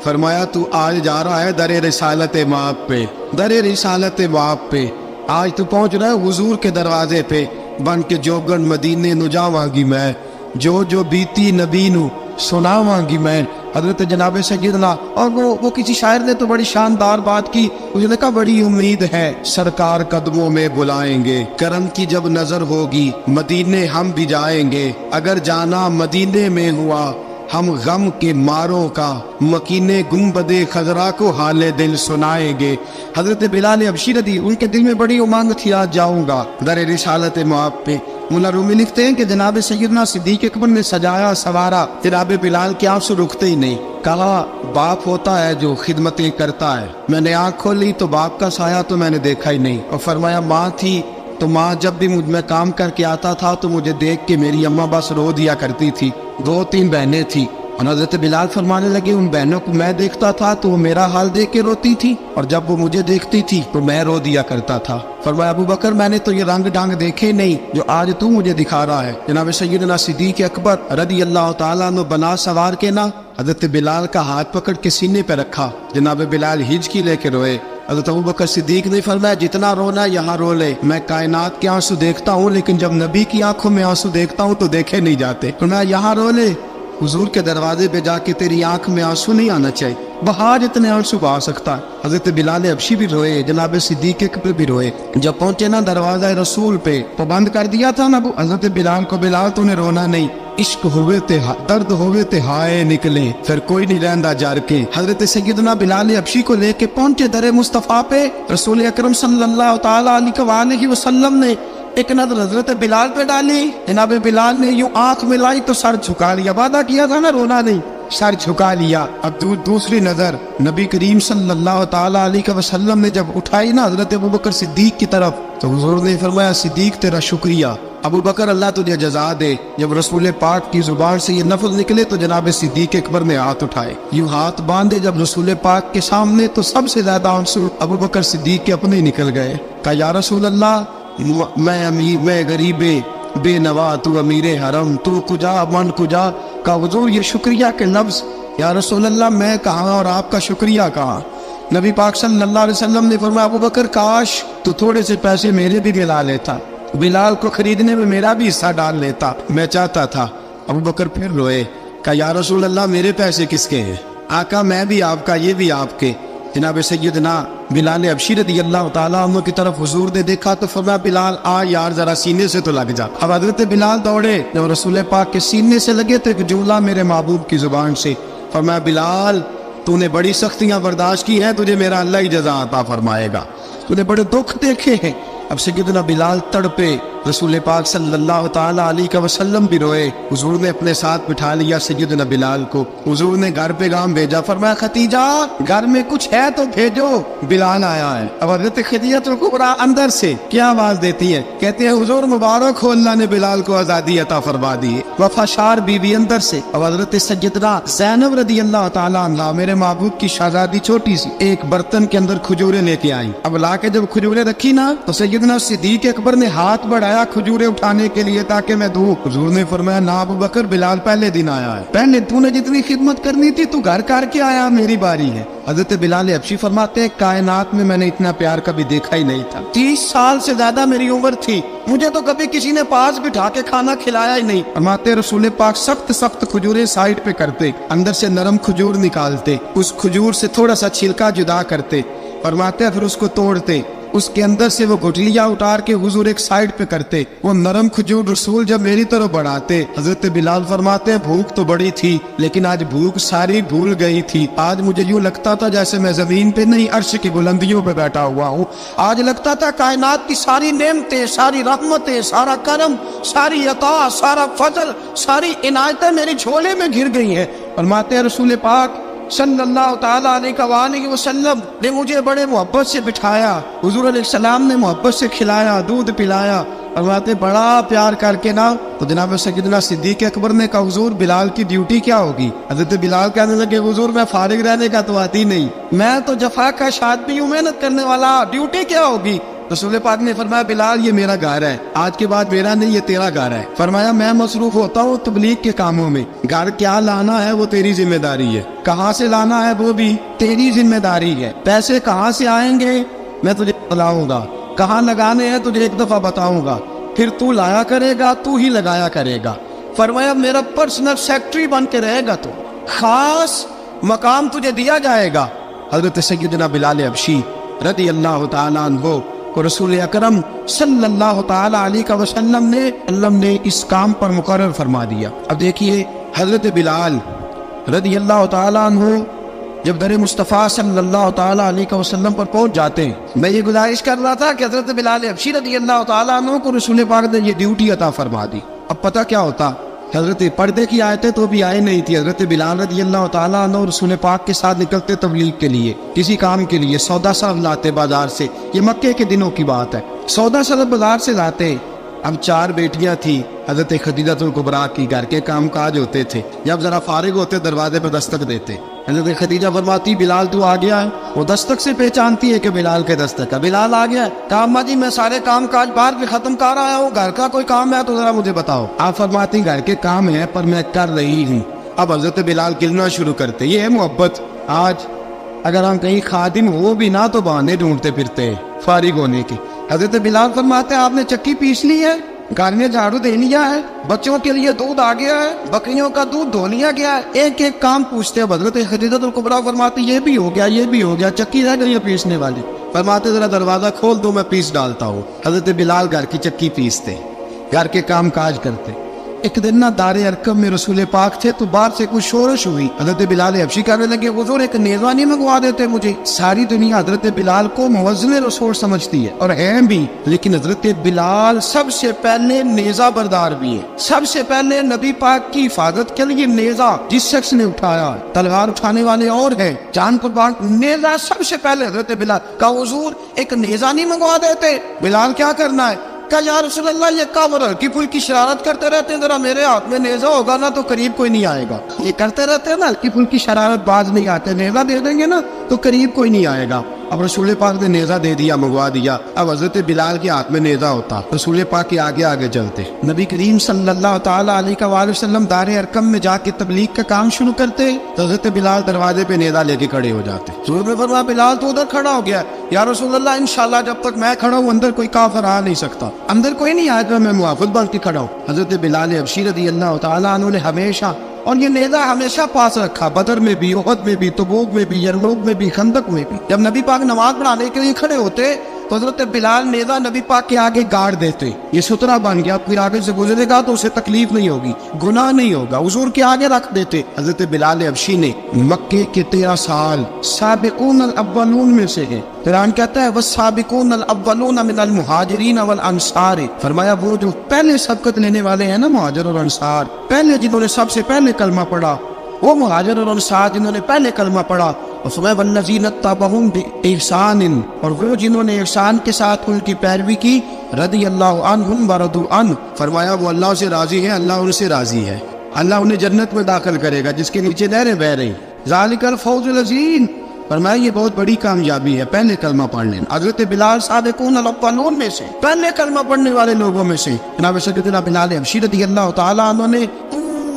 फरमाया तू आज जा रहा है दरे रिसालत माप पे, दरे रिसालत माप पे, आज तू पहुंच रहा है हुजूर के दरवाजे पे, बन के जोगन मदीने नु जावांगी मैं, जो जो बीती नबी नु सुनावांगी मैं। हजरत जनाब सैयदना, और वो किसी शायर ने तो बड़ी शानदार बात की, उसने कहा बड़ी उम्मीद है सरकार कदमों में बुलाएंगे, करम की जब नजर होगी मदीने हम भी जाएंगे, अगर जाना मदीने में हुआ हम गम के मारों का, मकीने गुंबदे खजरा को हाले दिल सुनाएंगे। हजरत बिलाल हबशी रदी, उनके दिल में बड़ी उमंग थी आज जाऊंगा दरे रिसालत माप पे। मुल्ला रूमी लिखते हैं कि जनाब सैयदना सिद्दीक अकबर ने सजाया सवारा, जनाब बिलाल के आंसू रुकते ही नहीं। कहा बाप होता है जो खिदमतें करता है, मैंने आंख खोली तो बाप का साया तो मैंने देखा ही नहीं। और फरमाया माँ थी तो माँ जब भी मैं काम करके आता था तो मुझे देख के मेरी अम्मा बस रो दिया करती थी। 2-3 बहनें थी और हज़रत बिलाल फरमाने लगे उन बहनों को मैं देखता था तो वो मेरा हाल देख के रोती थी, और जब वो मुझे देखती थी तो मैं रो दिया करता था। फरमाया अबू बकर मैंने तो ये रंग डांग देखे नहीं जो आज तू मुझे दिखा रहा है। जनाब सैयदना सिद्दीक अकबर रज़ी अल्लाह तआला अन्हु बना सवार के ना हज़रत बिलाल का हाथ पकड़ के सीने पे रखा। जनाब बिलाल हिचकी लेके रोए। हज़रत अबू बकर सिद्दीक ने फरमाया जितना रोना यहाँ रो ले, मैं कायनात के आंसू देखता हूँ लेकिन जब नबी की आंखों में आंसू देखता हूँ तो देखे नहीं जाते। फरमाया यहाँ रो ले, हुजूर के दरवाजे पे जाके तेरी आंख में आंसू नहीं आना चाहिए, बहा जितने आंसू बहा सकता है। हजरत बिलाल हबशी भी रोए, जनाब सिद्दीक अकबर भी रोए। जब पहुंचे ना दरवाजा रसूल पे तो बंद कर दिया था ना हजरत बिलाल को, बिलाल तूने रोना नहीं, इश्क होवे ते दर्द होवे ते हाय निकले, फिर कोई नहीं रहंदा जार के। हजरत सैयदना बिलाल हबशी को लेके पहुंचे दरे मुस्तफा पे। रसूल अकरम सल्लल्लाहु तआला अलैहि वसल्लम ने एक नजर हजरत बिलाल पे डाली, जनाब बिलाल ने यूं आंख मिलाई तो सर झुका लिया, वादा किया था ना रोना नहीं, सर झुका लिया। अब दूसरी नजर नबी करीम सल्लल्लाहु तआला अलैहि वसल्लम ने जब उठाई ना हजरत अबू बकर सिद्दीक की तरफ तो हुजूर ने फरमाया सिद्दीक तेरा शुक्रिया, अबू बकर अल्लाह तुझे जजा दे। जब रसूल पाक की जुबान से ये लफ्ज़ निकले तो जनाब सिद्दीक अकबर ने हाथ उठाए, यूं हाथ बांधे जब रसूल पाक के सामने तो सबसे ज्यादा आंसू अबू बकर सिद्दीक के अपने निकल गए। कहा या रसूल अल्लाह, मैं अमीर, मैं गरीबे बेनवा, तू अमीरे हरम, तू कुजा मन कुजा। का हुजूर ये शुक्रिया के लफ्ज, या रसूल अल्लाह मैं कहाँ और आपका शुक्रिया कहाँ। नबी पाक सल्लल्लाहु अलैहि वसल्लम ने फरमाया अबू बकर काश तू थोड़े से पैसे मेरे भी दिला लेता, बिलाल को खरीदने में मेरा भी हिस्सा डाल लेता, मैं चाहता था। अबू बकर फिर रोए, कहा या रसूल अल्लाह मेरे पैसे किसके हैं, आका मैं भी आपका ये भी आपके। जनाब सैयदना बिलाल हबशी रज़ियल्लाहु ताला अन्हु की तरफ हुजूर ने देखा तो फरमाया बिलाल आ यार जरा सीने से तो लग जा। अब हजरत बिलाल दौड़े, जब रसूल पाक के सीने से लगे तो एक जुमला मेरे महबूब की जुबान से, फरमाया बिलाल तूने बड़ी सख्तियां बर्दाश्त की हैं, तुझे मेरा अल्लाह ही जज़ा अता फरमाएगा, तूने बड़े दुख देखे हैं। अब सैयदना बिलाल तड़पे, रसूल पाक सल्लल्लाहु ताला अलैहि वसल्लम भी रोए। हुजूर ने अपने साथ बिठा लिया सैयदना बिलाल को। हुजूर ने घर पैगाम भेजा, फरमाया खतीजा घर में कुछ है तो भेजो, बिलाल आया है। अब हजरत खदीजतुल कुबरा अंदर से क्या आवाज देती है, कहते हैं हुजूर मुबारक हो, अल्लाह ने बिलाल को आजादी अता फरमा दी है। वफाशार बीबी अंदर से। अब हजरत सैयदना ज़ैनब रदी अल्लाह ताला अन्हा, मेरे महबूब की शहजादी छोटी सी, एक बर्तन के अंदर खजूरें लेके आई। अब लाके जब खजूरें रखी ना तो सैयदना सिद्दीक अकबर ने हाथ बढ़ाया खजूरें उठाने के लिए ताकि मैं दूं। हुजूर ने फरमाया ना अबू बकर, बिलाल पहले दिन आया है, पहले तूने जितनी खिदमत करनी थी तू घर करके आया, मेरी बारी है। हजरत बिलाल हबशी फरमाते हैं कायनात में मैंने इतना प्यार कभी देखा ही नहीं था। 30 साल से ज्यादा मेरी उम्र थी, मुझे तो कभी किसी ने पास बिठा के खाना खिलाया ही नहीं। फरमाते रसूल पाक सख्त सख्त खजूरें साइड पे करते, अंदर से नरम खजूर निकालते, उस खजूर से थोड़ा सा छिलका जुदा करते, फरमाते फिर उसको तोड़ते, उसके अंदर से वो गुठलियां उतार के हुजूर एक साइड पे करते। वो नरम खजूर रसूल जब मेरी तरफ बढ़ाते, हजरत बिलाल फरमाते भूख तो बड़ी थी लेकिन आज भूख सारी भूल गई थी। आज मुझे यूं लगता था जैसे मैं जमीन पे नहीं अर्श की बुलंदियों पे बैठा हुआ हूँ। आज लगता था कायनात की सारी नेमतें, सारी रहमतें, सारा करम, सारी अता, सारा फजल, सारी इनायतें मेरी झोले में घिर गई हैं। फरमाते हैं रसूल पाक सल्लल्लाहु ताला अलैहि वसल्लम ने मुझे बड़े मोहब्बत से बिठाया, हुजूर अलैहिस्सलाम ने मोहब्बत से खिलाया, दूध पिलाया, फरमाते बड़ा प्यार करके ना तो जनाब सैयदना सिद्दीक अकबर ने कहा हुजूर बिलाल की ड्यूटी क्या होगी। हजरत बिलाल कहने लगे हुजूर मैं फारिग रहने का तो आती नहीं, मैं तो जफा का आदमी हूँ, मेहनत करने वाला, ड्यूटी क्या होगी। रसूल पाक ने फरमाया बिलाल ये मेरा घर है, आज के बाद मेरा नहीं ये तेरा घर है। फरमाया मैं मसरूफ होता हूँ तबलीग के कामों में, घर क्या लाना है वो तेरी जिम्मेदारी है, कहाँ से लाना है वो भी तेरी जिम्मेदारी है, पैसे कहाँ से आएंगे मैं तुझे बताऊंगा, कहाँ लगाने हैं तुझे एक दफा बताऊंगा, फिर तू लाया करेगा, तू ही लगाया करेगा। फरमाया मेरा पर्सनल सेक्रेटरी बन के रहेगा, तो खास मकाम तुझे दिया जाएगा। हजरत सैयदना बिलाल हबशी रदी अल्लाह ताला अन्हु को रसूल अकरम सल्लल्लाहु ताला अलैहि वसल्लम ने इस काम पर मुकर्रर फरमा दिया। अब देखिए हजरत बिलाल रदी अल्लाह ताला अन्हु जब दर मुस्तफ़ा सल्लल्लाहु ताला अलैहि वसल्लम पर पहुंच जाते हैं, मैं ये गुजारिश कर रहा था कि हजरत बिलाल हबशी रदी अल्लाह ताला अन्हु को रसूल पाक ने ये ड्यूटी अता फरमा दी। अब पता क्या होता, हजरत पर्दे की आयतें तो भी आए नहीं थी। हजरत बिलाल रज़ी अल्लाह ताला अन्हु रसूल पाक के साथ निकलते तबलीग के लिए, किसी काम के लिए, सौदा सब लाते बाजार से, ये मक्के के दिनों की बात है, सौदा सब बाजार से लाते। अब 4 बेटियां थी हजरत खदीजतुल कुबरा की, घर के काम काज होते थे, जब जरा फारिग होते दरवाजे पर दस्तक देते, हजरत खदीजा फरमाती बिलाल तू आ गया है, वो दस्तक से पहचानती है कि बिलाल के दस्तक है, बिलाल आ गया है। कहा अम्मा जी मैं सारे काम काज बाहर के खत्म कर आया हूँ, घर का कोई काम है तो जरा मुझे बताओ। आप फरमाती घर के काम है पर मैं कर रही हूँ। अब हजरत बिलाल गिरना शुरू करते, ये है मोहब्बत। आज अगर हम कहीं खादिम हो भी ना तो बहाने ढूंढते फिरते हैं फारिग होने की। हजरत बिलाल फरमाते आपने चक्की पीस ली है, घर में झाड़ू दे लिया है, बच्चों के लिए दूध आ गया है, बकरियों का दूध धो लिया गया है, एक एक काम पूछते हैं। हजरत खदीजतुल कुबरा फरमाती ये भी हो गया, ये भी हो गया, चक्की रह गई है पीसने वाली। फरमाते जरा दरवाजा खोल दो मैं पीस डालता हूँ। हजरत बिलाल घर की चक्की पीसते, घर के काम काज करते। एक दिन ना दारे अरकम में रसूल पाक थे तो बाहर से कुछ शोरश हुई। हजरत बिलाल हबशी कहने लगे हुजूर एक नेज़ा नहीं मंगवा देते मुझे। सारी दुनिया हजरत बिलाल को मुअज्जिन रसूल समझती है और हैं भी, लेकिन हजरत बिलाल सबसे पहले नेज़ा बरदार भी है। सबसे पहले नबी पाक की हिफाजत के लिए नेज़ा जिस शख्स ने उठाया, तलवार उठाने वाले और है, जान कुर्बान, नेज़ा सबसे पहले हजरत बिलाल का। हुजूर एक नेज़ा नहीं मंगवा देते। बिलाल क्या करना है? कहा या रसूल अल्लाह ये कामर हल्की फुल्की शरारत करते रहते हैं, जरा मेरे हाथ में नेज़ा होगा ना तो करीब कोई नहीं आएगा। ये करते रहते हैं ना हल्की फुल्की शरारत, बाज नहीं आते, नेज़ा दे देंगे ना तो करीब कोई नहीं आएगा। अब रसूल पाक ने नेज़ा दे दिया, मंगवा दिया। अब हजरत बिलाल के हाथ में नेज़ा होता, रसूल पाक के आगे आगे चलते, नबी करीम सल्लल्लाहु ताला अलैहि वसल्लम दारे अरकम में जाके तबलीग का काम शुरू करते। तो हजरत बिलाल दरवाजे पे नेज़ा लेके खड़े हो जाते। रसूल ने फरमाया बिलाल तो उधर खड़ा हो गया, या रसूल अल्लाह इंशाल्लाह जब तक मैं खड़ा हूँ अंदर कोई काफिर आ नहीं सकता, अंदर कोई नहीं आएगा, मैं मुआफिज बन के खड़ा हूँ। हजरत बिलाल हबशी रज़ी अल्लाह ताला अन्हु ने हमेशा, और ये नेज़ा हमेशा पास रखा, बदर में भी, उहद में भी, तबूक में भी, यरमूक में भी, खंदक में भी। जब नबी पाक नमाज पढ़ाने के लिए खड़े होते तो हजरत बिलाल नेज़ा नबी पाक के आगे गाड़ देते, ये सुतरा बन गया, फिर आगे से गुजरेगा तो उसे तकलीफ नहीं होगी, गुनाह नहीं होगा, हुजूर के आगे रख देते। हजरत बिलाल हबशी ने मक्के के 13 साल साबिकून अल अव्वलून में से है। कुरान कहता है वस्साबिकून अल अव्वलून मिनल मुहाजिरीन वल अंसार, फरमाया वो जो पहले सबकत लेने वाले हैं ना मुहाजिर और अंसार, पहले जिन्होंने सबसे पहले कलमा पढ़ा वो मुहाजिर और अंसार जिन्होंने पहले कलमा पढ़ा, और फरमाया वल्लज़ीना तबअहूम बिइहसान, और वो जिन्होंने ihसान के साथ उनकी पैरवी की, रदियल्लाहु अन्हुम व रदू अन्हु, फरमाया वो अल्लाह से राजी है, अल्लाह उनसे राजी है, अल्लाह उन्हें जन्नत में दाखिल करेगा जिसके नीचे नहरें बह रही। ज़ालिकल फौज़ुल अज़ीम, फरमाया ये बहुत बड़ी कामयाबी है पहले कलमा पढ़ लेना। हज़रत बिलाल साबिकून अल अव्वलून में से, पहले कलमा पढ़ने वाले लोगों में से जनाब सैयदना बिलाल हबशी रज़ियल्लाहु ताला अन्हु ने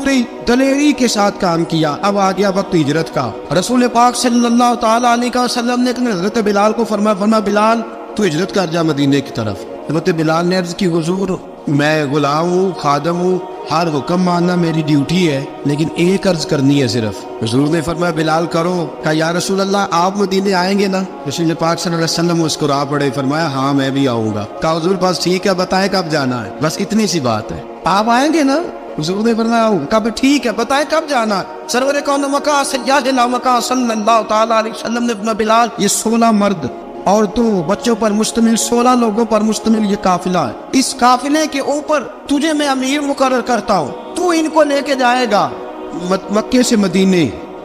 पूरी दलेरी के साथ काम किया। अब आ गया वक्त हिजरत का। रसूल पाक सल्लल्लाहु ताला अलैहि वसल्लम ने हज़रत बिलाल को फरमाया बिलाल तू हिजरत कर जा मदीने की तरफ। हज़रत बिलाल ने अर्ज़ की हुजूर मैं गुलाम हूँ, खादम हूँ, हर हुक्म मानना मेरी ड्यूटी है, लेकिन एक अर्ज करनी है सिर्फ। हुजूर ने फरमाया बिलाल करो। कहा या रसूल अल्लाह आप मदीने आएंगे ना? रसूल पाक सल्लल्लाहु अलैहि वसल्लम मुस्कुरा पड़े, फरमाया हाँ मैं भी आऊंगा। कहा हुजूर बस ठीक है बताएं कब जाना है, बस इतनी सी बात है, आप आएंगे ना? हुजूर ने फरमाया कब ठीक है बताएं कब जाना है। सरवर कौन मका सय्यदना मका सल्लल्लाहु ताला अलैहि वसल्लम ने फरमाया बिलाल ये 16 मर्द और तो बच्चों पर मुश्तमिल 16 लोगों पर मुश्तमिल ये काफिला है, इस काफिले के ऊपर तुझे मैं अमीर मुकर्रर करता हूँ, तू इनको लेके जाएगा मक्के से मदीने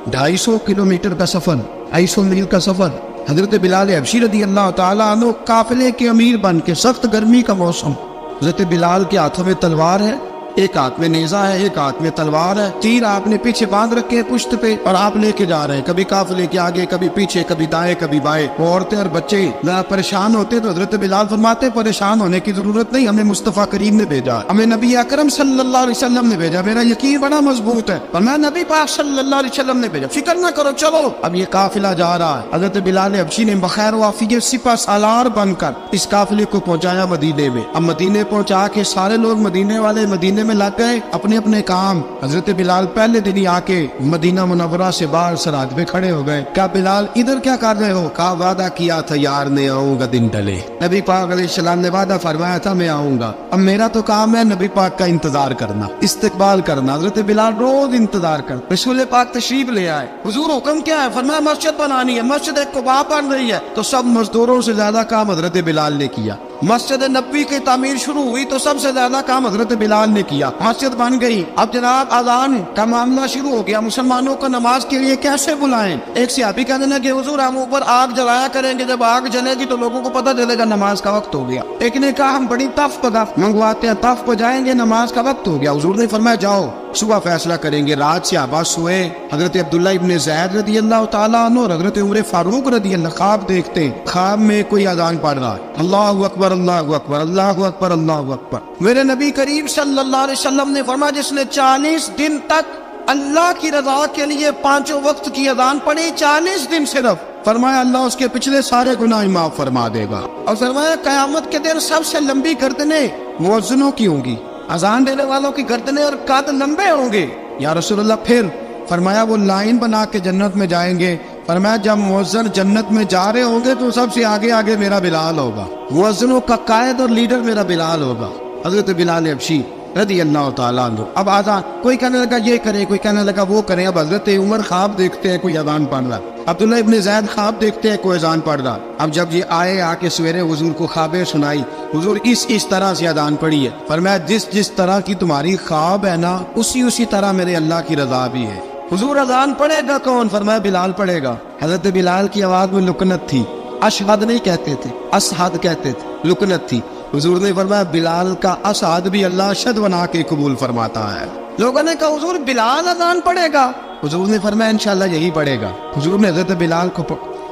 250 किलोमीटर का सफर, 250 मील का सफर। हजरत बिलाल हबशी रज़ियल्लाहु ताला अन्हु काफिले के अमीर बन के, सख्त गर्मी का मौसम, हजरत बिलाल के हाथों में तलवार है, एक हाथ में नेजा है, एक हाथ में तलवार है, तीर आपने पीछे बांध रखे हैं पुश्त पे और आप लेके जा रहे हैं, कभी काफिले के आगे कभी पीछे, कभी दाएं कभी बाएं। औरतें और बच्चे जरा परेशान होते तो हजरत बिलाल फरमाते परेशान होने की जरूरत नहीं, हमें मुस्तफा करीम ने भेजा, हमें नबी अकरम सल्लल्लाहु अलैहि वसल्लम ने भेजा, मेरा यकीन बड़ा मजबूत है, पर मैं नबी पाक सल्लल्लाहु अलैहि वसल्लम ने भेजा, फिक्र ना करो चलो। अब ये काफिला जा रहा है। हजरत बिलाल हबशी ने बखैर वाफियत सिपा सालार बनकर इस काफिले को पहुंचाया मदीने में। अब मदीने पहुंचा के सारे लोग मदीने वाले मदीने में लग गए अपने अपने काम। हजरत बिलाल पहले दिन ही आके मदीना मुनव्वरा से बाहर सरहद पे खड़े हो गए। क्या बिलाल इधर क्या कर रहे हो? कहा वादा किया था यार ने आऊंगा दिन ढले, नबी पाक अलैहिस्सलाम ने वादा फरमाया था मैं आऊंगा, अब मेरा तो काम है नबी पाक का इंतजार करना, इस्तकबाल करना। हजरत बिलाल रोज इंतजार कर, रसूल पाक तशरीफ ले आए, हुजूर हुक्म क्या है? फरमाया मस्जिद बनानी है, मस्जिद कुबा बन रही है। तो सब मजदूरों से ज्यादा काम हजरत बिलाल ने किया। मस्जिद नबी की तामीर शुरू हुई तो सबसे ज्यादा काम हजरत बिलाल ने किया, मस्जिद बन गई। अब जनाब अजान का मामला शुरू हो गया, मुसलमानों को नमाज के लिए कैसे बुलाएं? एक सहाबी कहने लगे हुजूर हम ऊपर आग जलाया करेंगे, जब आग जलेगी तो लोगों को पता चलेगा नमाज का वक्त हो गया। एक ने कहा हम बड़ी तफ मंगवाते हैं, तफ बजाएंगे, नमाज का वक्त हो गया। हुजूर ने फरमाया जाओ सुबह फैसला करेंगे। रात से आबाद सोए हजरत अब्दुल्ला इब्ने ज़ैद रज़ियल्लाहु ताला अन्हु और हजरत उमर फारूक रज़ियल्लाहु ख्वाब देखते, ख्वाब में कोई अजान पढ़ रहा है, अल्लाहु अकबर अल्लाहु अकबर अल्लाहु अकबर अल्लाहु अकबर। मेरे नबी करीम सल्लल्लाहु अलैहि वसल्लम ने फरमाया जिसने 40 दिन तक अल्लाह की रजा के लिए 5 वक्त की अजान पढ़ी, 40 दिन सिर्फ, फरमाया अल्लाह उसके पिछले सारे गुनाह माफ फरमा देगा। और फरमाया कयामत के दिन सबसे लंबी गर्दनें मुअज्जिनों की होंगी, अजान देने वालों की गर्दनें और कद लंबे होंगे। या रसूलल्लाह फिर फरमाया वो लाइन बना के जन्नत में जाएंगे। फरमाया जब मुअज्जिन जन्नत में जा रहे होंगे तो सबसे आगे आगे मेरा बिलाल होगा, मुअज्जिनों का कायद और लीडर मेरा बिलाल होगा, हजरत बिलाल हबशी रज़ियल्लाहु ताला अन्हु। अब आजान कोई कहने लगा ये करें, कोई कहने लगा वो करें। अब हजरत उमर ख्वाब देखते हैं कोई अजान पढ़ रहा, अब्दुल्ला इब्ने ज़ैद ख्वाब देखते हैं कोई अजान पढ़ रहा। अब जब ये आए आके सवेरे हुजूर को ख्वाबें सुनाई, हुजूर इस तरह से अजान पढ़ी है। फरमाया जिस तरह की तुम्हारी ख्वाब है ना उसी तरह मेरे अल्लाह की रजा भी है। हुजूर अजान पढ़ेगा कौन? फरमाया बिलाल पढ़ेगा। हजरत बिलाल की आवाज में लुकनत थी, अशहद नहीं कहते थे, असहद कहते थे, लुकनत थी। हुजूर ने फरमाया बिलाल का असहद भी अल्लाह अशहद बना के कबूल फरमाता है। लोगों ने कहा हुजूर बिलाल अजान पढ़ेगा? हुजूर ने फरमाया इंशाल्लाह यही पढ़ेगा। हुजूर ने हजरत बिलाल को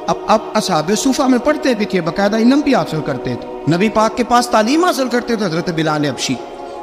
अब असहाबे सूफा में पढ़ते भी थे, बाकायदा इल्म भी हासिल करते थे, नबी पाक के पास तालीम हासिल करते थे हजरत बिलाल हबशी।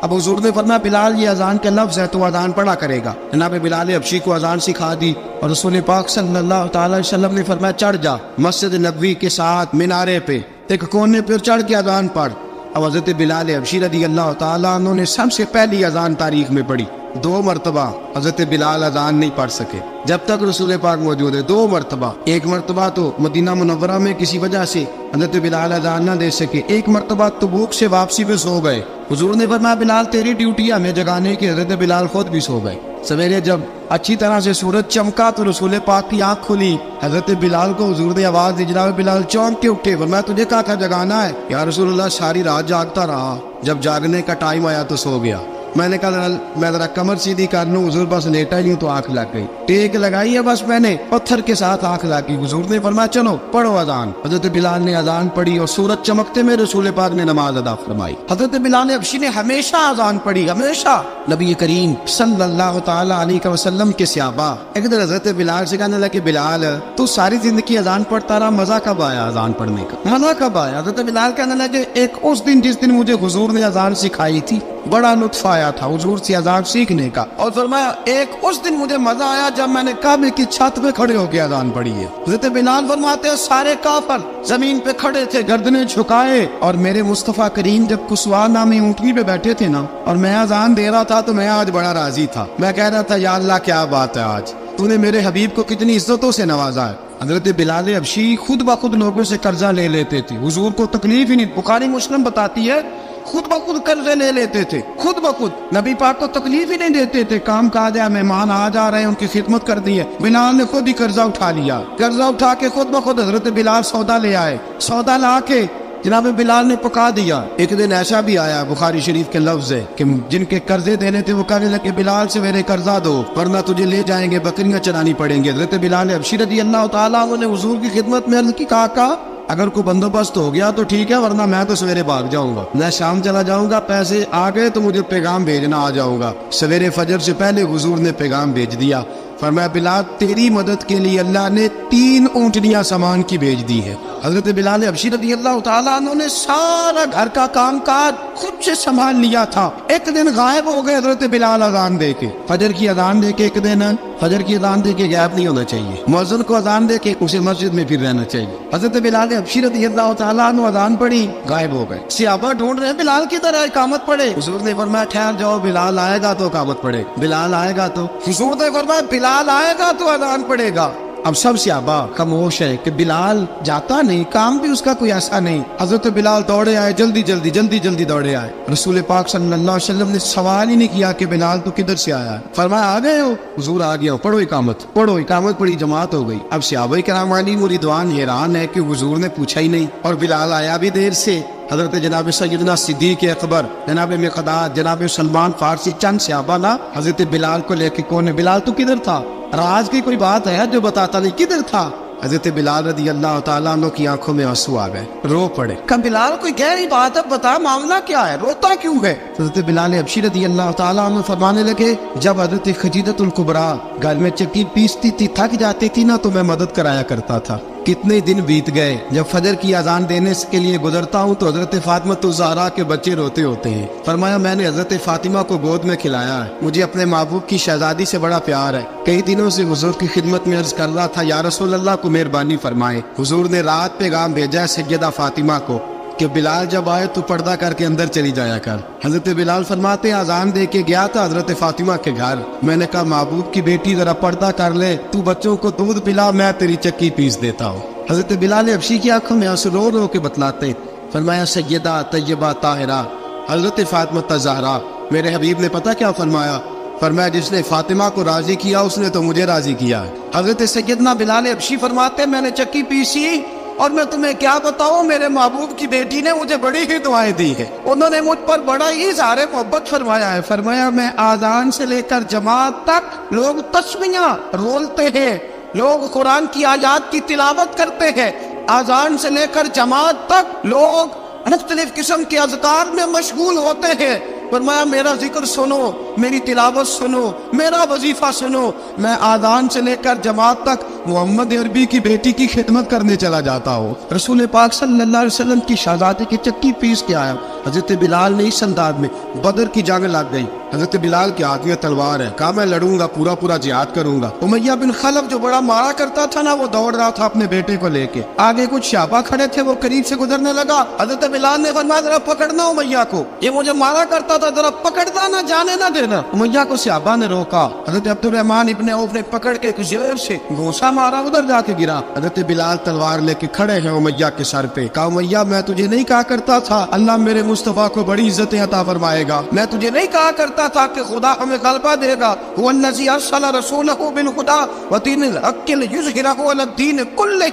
अब हुजूर ने फरमाया बिलाल ये अजान के लफ्ज़ है तो अजान पढ़ा करेगा। जनाब बिलाल हबशी को अजान सिखा दी और रसूल पाक सल्लल्लाहु अलैहि वसल्लम ने फरमाया चढ़ जा मस्जिद नबवी के साथ मीनारे पे एक कोने पे चढ़ के अजान पढ़। अब हजरत बिलाल हबशी रज़ियल्लाहु ताला अन्हु ने सबसे पहली अजान तारीख में पढ़ी। 2 मरतबा हजरत बिलाल अजान नहीं पढ़ सके जब तक रसूल पाक मौजूद है। 2 मरतबा, एक मरतबा तो मदीना मुनव्वरा में किसी वजह से हजरत बिलाल अजान ना दे सके, एक मरतबा तबूक से वापसी पे सो गए। हुजूर ने फरमाया बिलाल तेरी ड्यूटी है हमें जगाने की। हजरत बिलाल खुद भी सो गए। सवेरे जब अच्छी तरह से सूरज चमका तो रसूल पाक की आंख खुली। हजरत बिलाल को हुजूर ने आवाज दी, जनाब बिलाल चौंक के उठे। फरमाया तुझे कहा था जगाना है? या रसूलुल्लाह सारी रात जागता रहा, जब जागने का टाइम आया तो सो गया। मैंने कहा मैं जरा कमर सीधी कर लूं, हुजूर बस लेटा ही हूं तो आंख लग गई। टेक लगाई है बस मैंने, पत्थर के साथ आंख लग गई। हुजूर ने फरमाया चलो पढ़ो अजान। हजरत बिलाल ने अजान पढ़ी और सूरज चमकते में रसूल पाक ने नमाज अदा फरमाई। हजरत बिलाल हबशी ने हमेशा अजान पढ़ी, हमेशा। नबी करीम सल्लल्लाहु तआला अलैहि वसल्लम के सहाबा एक दिन हजरत बिलाल से कहने लगे बिलाल तू सारी जिंदगी अजान पढ़ता रहा, मजा कब आया अजान पढ़ने का, मजा कब आया? हजरत बिलाल कहने लगे एक उस दिन जिस दिन मुझे हुजूर ने अजान सिखाई थी, बड़ा लुत्फ आया था हुजूर से अजान सीखने का। और फरमाया एक उस दिन मुझे मजा आया जब मैंने काबे की छत पे खड़े होकर अजान पढ़ी है। हज़रत बिलाल फरमाते हैं सारे काफिर जमीन पे खड़े थे गर्दनें झुकाए, और मेरे मुस्तफा करीम जब कुसवा नामी ऊंटनी पे बैठे थे ना, और मैं अजान दे रहा था तो मैं आज बड़ा राजी था। मैं कह रहा था या अल्लाह क्या बात है, आज तूने मेरे हबीब को कितनी इज्जतों से नवाजा है। हजरत बिलाल हबशी खुद ब खुद लोगों से कर्जा ले लेते थे, हुजूर को तकलीफ ही नहीं। बुखारी मुस्लिम बताती है खुद ब खुद कर्जे ले लेते थे, खुद ब खुद। नबी पाक को तकलीफ ही नहीं देते थे। काम काज है, मेहमान आ जा रहे हैं, उनकी खिदमत कर दी है। बिलाल ने खुद ही कर्जा उठा लिया, कर्जा उठा के खुद ब खुद हजरत बिलाल सौदा ले आए। सौदा ला के जनाब बिलाल ने पका दिया। एक दिन ऐसा भी आया, बुखारी शरीफ के लफ्ज है कि जिनके कर्जे देने थे वो कहने लगे बिलाल से मेरे कर्जा दो वरना तुझे ले जाएंगे, बकरियां चरानी पड़ेंगी। हजरत बिलाल हबशी रज़ी अल्लाह तआला अन्हु ने हुजूर की खिदमत में अर्ज़ की, काका अगर कोई बंदोबस्त हो गया तो ठीक है, वरना मैं तो सवेरे भाग जाऊंगा, मैं शाम चला जाऊंगा, पैसे आ गए तो मुझे पैगाम भेजना आ जाऊंगा। सवेरे फजर से पहले हुजूर ने पैगाम भेज दिया। फरमाया बिलाल तेरी मदद के लिए अल्लाह ने 3 ऊंटनियां सामान की भेज दी है। हजरत बिलाल हबशी रज़ी अल्लाह तआला अन्हु ने सारा घर का काम काज खुद से संभाल लिया था। एक दिन गायब हो गए हजरत बिलाल अजान दे के, फजर की अजान दे के। एक दिन फजर की अजान दे के गायब नहीं होना चाहिए, मुअज्जिन को अजान दे के उसे मस्जिद में फिर रहना चाहिए। हजरत बिलाल हबशी रज़ी अल्लाह तआला अन्हु अजान पढ़ी, गायब हो गए। सहाबा ढूंढ रहे बिलाल किधर है, इकामत पढ़े। हुजूर ने फरमाया ठहर जाओ, बिलाल आएगा तो इकामत पढ़े, बिलाल आएगा तो। हुजूर ने फरमाया बिलाल आएगा तो अजान पढ़ेगा। अब सब सहाबा खामोश है कि बिलाल जाता नहीं, काम भी उसका कोई ऐसा नहीं। हजरत बिलाल दौड़े आए, जल्दी जल्दी दौड़े आए। रसूल पाक सल्लल्लाहु अलैहि वसल्लम ने सवाल ही नहीं किया कि बिलाल तो किधर से आया, फरमाया आ गए हो? हुजूर आ गया, पढ़ो इकामत, पढ़ो इकामत पढ़ी, जमात हो गई। अब सहाबाए किराम वाली मुरीदान हैरान है कि हुजूर ने पूछा ही नहीं और बिलाल आया भी देर से। हजरत जनाब सैयदना सिद्दीक अकबर, जनाब मिक़दाद, जनाब सलमान फारसी, चंद सहाबा ना हजरत बिलाल को लेके कौन है, बिलाल तो किधर था? राज की कोई बात है जो बताता नहीं, किधर था? हजरत बिलाल रज़ी अल्लाह तआला अन्हु की आंखों में आंसू आ गए, रो पड़े। कब बिलाल कोई गहरी बात है, बता मामला क्या है, रोता क्यों है? हजरत बिलाल हबशी रज़ी अल्लाह तआला अन्हु फरमाने लगे जब हजरत खदीजतुल कुबरा घर में चक्की पीसती थी, थक जाती थी ना, तो मैं मदद कराया करता था। कितने दिन बीत गए, जब फजर की अजान देने के लिए गुजरता हूँ तो हजरत फातिमा ज़हरा के बच्चे रोते होते हैं। फरमाया मैंने हजरत फातिमा को गोद में खिलाया है, मुझे अपने महबूब की शहजादी से बड़ा प्यार है। कई दिनों से हुजूर की खिदमत में अर्ज कर रहा था या रसूल अल्लाह को मेहरबानी फरमाए। हुजूर ने रात पैगाम भेजा है सैयदा फातिमा को कि बिलाल जब आए तो पर्दा करके अंदर चली जाया कर। हजरत बिलाल फरमाते अजान दे के गया था हजरत फातिमा के घर, मैंने कहा महबूब की बेटी जरा पर्दा कर ले, तू बच्चों को दूध पिला, मैं तेरी चक्की पीस देता हूँ। हजरत बिलाल हबशी की आंखों में आंसू रो रो के बतलाते, फरमाया सैयदा तय्यबा ताहिरा हजरत फातिमा ज़हरा, मेरे हबीब ने पता क्या फरमाया? फरमाया जिसने फातिमा को राजी किया उसने तो मुझे राजी किया। हजरत सैयदना बिलाल हबशी फरमाते मैंने चक्की पीसी और मैं तुम्हें क्या बताऊं, मेरे महबूब की बेटी ने मुझे बड़ी ही दुआएं दी है, उन्होंने मुझ पर बड़ा ही इज़हार मोहब्बत फरमाया है। फरमाया मैं आजान से लेकर जमात तक लोग तस्बीहां रोलते हैं, लोग कुरान की आयत की तिलावत करते हैं, आजान से लेकर जमात तक लोग मुख्तलिफ किस्म के अज़कार में मशगूल होते हैं। फरमाया मेरा जिक्र सुनो, मेरी तिलावत सुनो, मेरा वजीफा सुनो, मैं आजान से लेकर जमात तक मोहम्मद अरबी की बेटी की खिदमत करने चला जाता हूँ। रसूल पाक सल्लल्लाहु अलैहि वसल्लम की शहजादी की चक्की पीस के आया। हजरत बिलाल ने इस अंदाज में, बदर की जंग लग गई, حضرت بلال کے ہاتھ میں تلوار ہے. کہا میں لڑوں گا, پورا پورا جہاد کروں گا. امیہ بن خلف جو بڑا مارا کرتا تھا نا, وہ دوڑ رہا تھا اپنے بیٹے کو لے کے. آگے کچھ شعبہ کھڑے تھے, وہ قریب سے گزرنے لگا. حضرت بلال نے فرمایا ذرا پکڑنا امیہ کو, یہ مجھے مارا کرتا تھا, ذرا پکڑنا نہ جانے نہ دینا. امیہ کو صحابہ نے روکا. حضرت عبد الرحمن ابن عوف نے پکڑ کے زور سے گھونسا مارا, ادھر جا کے گرا. حضرت بلال تلوار لے کے کھڑے ہیں امیہ کے سر پہ. کہا امیہ میں تجھے نہیں کہا کرتا تھا اللہ میرے مصطفیٰ کو بڑی عزتیں عطا فرمائے گا؟ میں تجھے نہیں کہا کرتا تھا کہ خدا ہمیں غلبہ دے گا؟ هو الذی ارسل رسولہ بالہدی ودین الحق لیظہرہ علی الدین کلہ.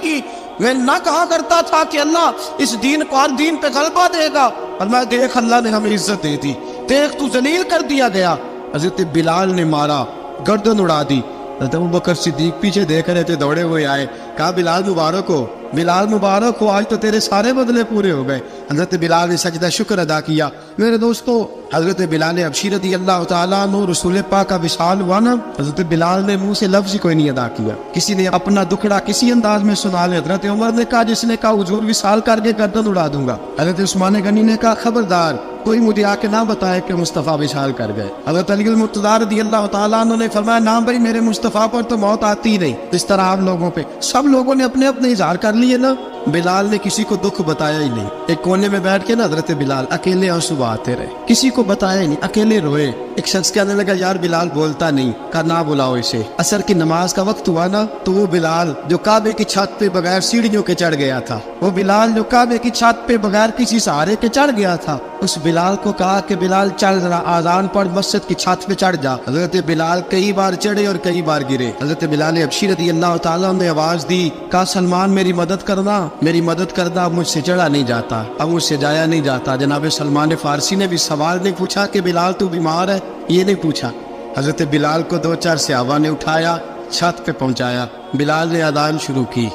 میں نہ کہا کرتا تھا کہ اللہ اس دین کو ہر دین پہ غلبہ دے گا؟ اور میں دیکھ اللہ نے ہمیں عزت دے دی, دیکھ تو ذلیل کر دیا گیا. حضرت بلال نے مارا, گردن اڑا دی. حضرت ابوبکر صدیق پیچھے دیکھ رہے تھے, دوڑے ہوئے آئے. کہا بلال مبارک ہو, بلال مبارک ہو, آج تو تیرے سارے بدلے پورے ہو گئے. حضرت بلال نے سجدہ شکر ادا کیا. میرے دوستو, حضرت بلال حبشی رضی اللہ تعالیٰ عنہ رسول پاک کا وصال ہوا نا, حضرت بلال نے منہ سے لفظ ہی کوئی نہیں ادا کیا. کسی نے اپنا دکھڑا کسی انداز میں سنا لے. حضرت عمر نے کہا, جس نے کہا حضور وصال کر کے گردن اڑا دوں گا. حضرت عثمان غنی نے کہا خبردار کوئی مجھے آ کے نہ بتائے کہ مصطفیٰ وصال کر گئے. حضرت علی المرتضیٰ رضی اللہ تعالیٰ عنہ نے فرمایا نہ بھائی میرے مصطفیٰ پر تو موت آتی نہیں. اس طرح آپ لوگوں پہ سب لوگوں نے اپنے اپنے اظہار کر لیے نا, بلال نے کسی کو دکھ بتایا ہی نہیں. ایک کونے میں بیٹھ کے نا حضرت بلال اکیلے آنسو بہاتے رہے, کسی کو بتایا ہی نہیں, اکیلے روئے. ایک شخص کہنے لگا یار بلال بولتا نہیں. کہا نہ بلاؤ اسے. عصر کی نماز کا وقت ہوا نا, تو وہ بلال جو کعبے کی چھت پہ بغیر سیڑھیوں کے چڑھ گیا تھا, وہ بلال جو کعبے کی چھت پہ بغیر کسی سہارے کے چڑھ گیا تھا, اس بلال کو کہا کہ بلال چل ذرا آذان پڑھ, مسجد کی چھت پہ چڑھ جا. حضرت بلال کئی بار چڑھے اور کئی بار گرے. حضرت بلال حبشی رضی اللہ تعالیٰ نے آواز دی, کہا سلمان میری مدد کرنا, میری مدد کرنا. اب مجھ سے چڑھا نہیں جاتا, اب مجھ سے جایا نہیں جاتا. جناب سلمان فارسی نے بھی سوال نہیں پوچھا کہ بلال تو بیمار ہے, یہ نہیں پوچھا. حضرت بلال کو 2-4 صحابہ نے اٹھایا, چھت پہ پہنچایا. بلال نے اذان شروع کی.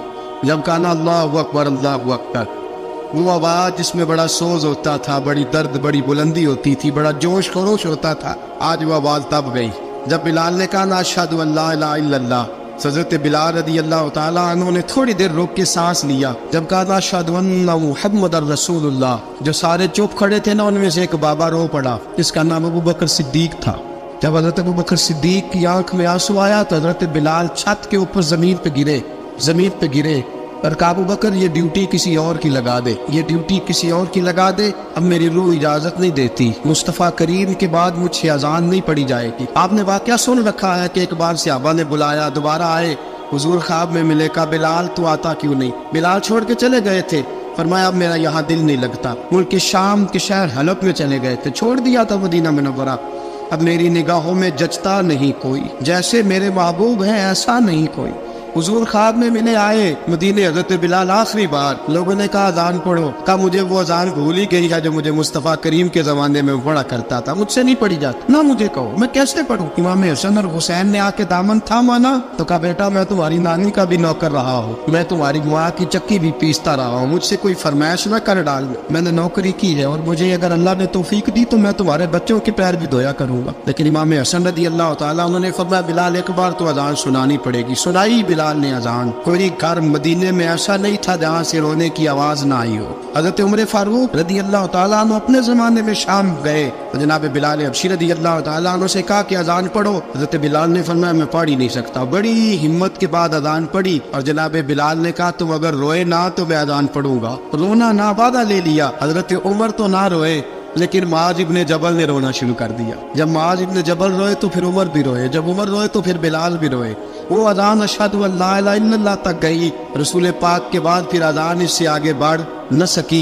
جب کہا نا اللہ اکبر اللہ اکبر, وہ آواز جس میں بڑا سوز ہوتا تھا, بڑی درد, بڑی بلندی ہوتی تھی, بڑا جوش خروش ہوتا تھا, آج وہ آواز تب گئی جب بلال نے کہا نا اشہد ان لا الہ الا اللہ. حضرت بلال رضی اللہ تعالیٰ عنہ نے تھوڑی دیر روک کے سانس لیا. جب کہا نا اشہد ان محمد رسول اللہ, جو سارے چپ کھڑے تھے نا ان میں سے ایک بابا رو پڑا, جس کا نام ابوبکر صدیق تھا. جب حضرت ابوبکر صدیق کی آنکھ میں آنسو آیا تو حضرت بلال چھت کے اوپر زمین پہ گرے اور کہا ابوبکر یہ ڈیوٹی کسی اور کی لگا دے, یہ ڈیوٹی کسی اور کی لگا دے. اب میری روح اجازت نہیں دیتی, مصطفیٰ کریم کے بعد مجھ سے اذان نہیں پڑی جائے گی. آپ نے واقعہ سن رکھا ہے کہ ایک بار صحابہ نے بلایا, دوبارہ آئے, حضور خواب میں ملے. کہا بلال تو آتا کیوں نہیں؟ بلال چھوڑ کے چلے گئے تھے. فرمایا اب میرا یہاں دل نہیں لگتا. ملک شام کے شہر حلب میں چلے گئے تھے, چھوڑ دیا تھا مدینہ منورہ. اب میری نگاہوں میں جچتا نہیں کوئی, جیسے میرے محبوب ہیں ایسا نہیں کوئی. حضور خواب میں ملے, آئے مدینے. حضرت بلال آخری بار, لوگوں نے کہا اذان پڑھو. کہا مجھے وہ اذان بھول ہی گئی ہے جو مجھے مصطفیٰ کریم کے زمانے میں پڑھا کرتا تھا, مجھ سے نہیں پڑھی جاتی. نہ مجھے کہو, میں کیسے پڑھوں؟ امام حسن اور حسین نے آ کے دامن تھاما نا, تو کہا بیٹا میں تمہاری نانی کا بھی نوکر رہا ہوں, میں تمہاری ماں کی چکی بھی پیستا رہا ہوں, مجھ سے کوئی فرمائش نہ کر ڈال. میں نے نوکری کی ہے اور مجھے اگر اللہ نے توفیق دی تو میں تمہارے بچوں کے پیر بھی دھویا کروں گا. لیکن امام حسن رضی اللہ تعالیٰ انہوں نے فرمایا بلال ایک بار تو اذان سنانی پڑے گی. سنائی بلال نے اذان. کوئی گھر مدینے میں ایسا نہیں تھا جہاں سے رونے کی آواز نہ آئی ہو. حضرت عمر فاروق رضی اللہ تعالیٰ عنہ اپنے زمانے میں شام گئے تو جناب بلال حبشی رضی اللہ تعالیٰ عنہ سے کہا کہ اذان پڑھو. حضرت بلال نے فرمایا میں پڑھ ہی نہیں سکتا. بڑی ہمت کے بعد اذان پڑھی اور جناب بلال نے کہا تم اگر روئے نہ تو میں اذان پڑھوں گا. رونا نہ وعدہ لے لیا. حضرت عمر تو نہ روئے لیکن معاذ ابن جبل نے رونا شروع کر دیا. جب معاذ ابن جبل روئے تو پھر عمر بھی روئے, جب عمر روئے تو پھر بلال بھی روئے. وہ اذان اشہد ان لا الہ الا اللہ تک گئی. رسول پاک کے بعد پھر اذان اس سے آگے بڑھ نہ سکی.